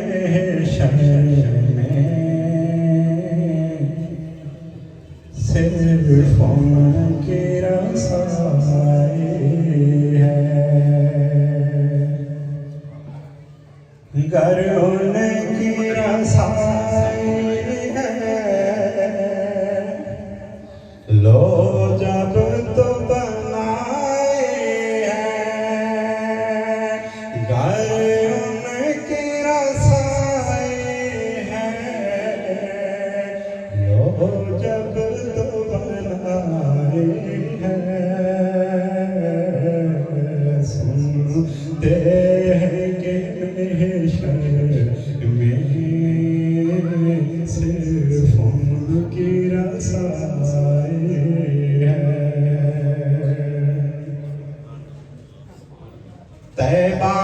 محشر میں صرف ان کی رسائی ہے، گر ان کی رسائی ہے، لو جب تو بنائے ہے، گر ان کی رسائی ہے، لو جب تو بنائے ہے، سنتے ہیں کہ محشر میں صرف ان کی رسائی ہے۔ طیبہ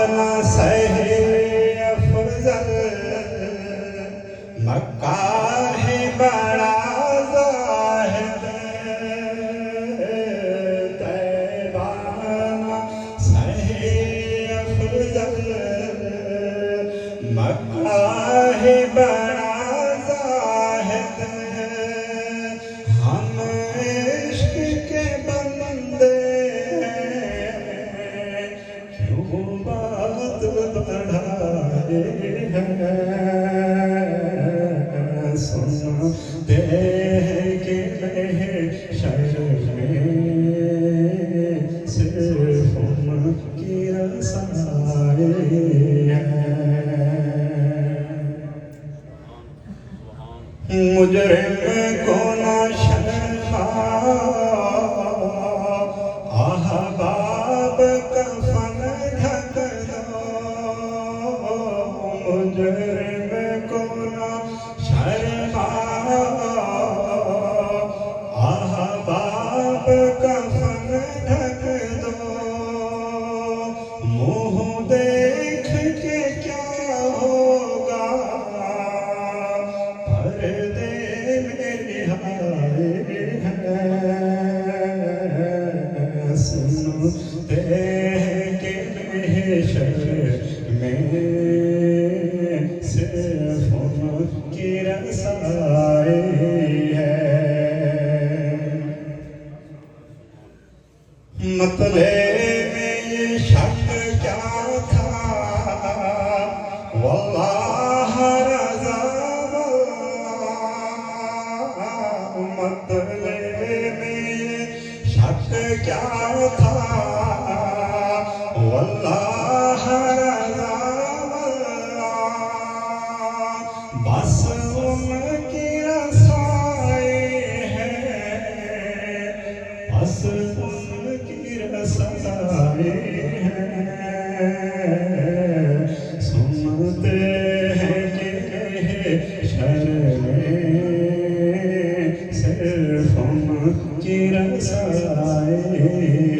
نہ سہے افضل، مکہ ہے بڑا زاہد، طیبہ نہ سہے افضل، مکہ ہے بڑا زاہد، ہم عشق کے بندے ہیں، کیوں بات بڑھائے ہیں، سنتے ہیں کہ محشر میں صرف ان کی رسائی ہے۔ مجرم کو نہ شرما، احباب کفن ڈھک دو، مجرم کو نہ شرما، احباب کفن ڈھک دو، منہ دیکھ کے کیا ہوگا، پردے میں رہائے ہے، سنتے ہیں کہ محشر میں صرف ان کی رسائی ہے۔ مطلب میں یہ شک کیا تھا، واللہ رضا واللہ، مطلب میں یہ شک کیا تھا، واللہ رضا واللہ، بس ان کی رسائی ہے، بس ان کی رسائی ہے، سنتے ہیں کہ محشر میں صرف ان کی رسائی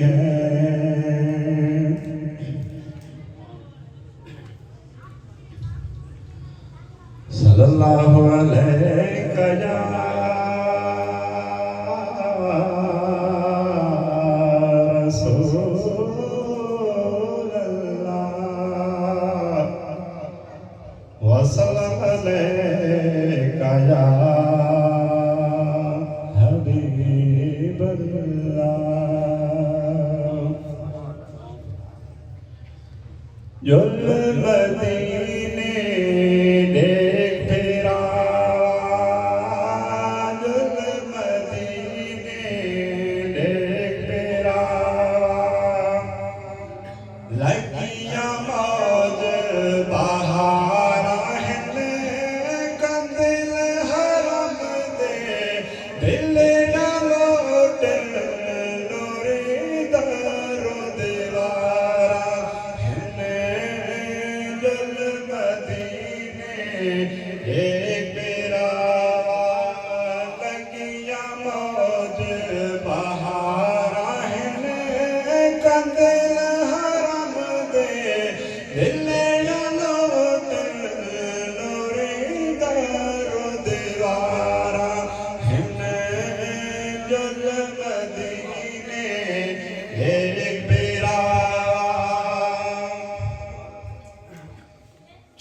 ہے۔ صلی اللہ علیہ یا وسلم علیکہ یا حبیب اللہ، جو المدینے دیکھ پھرا، جو المدینے دیکھ پھرا، لگیا موج بہار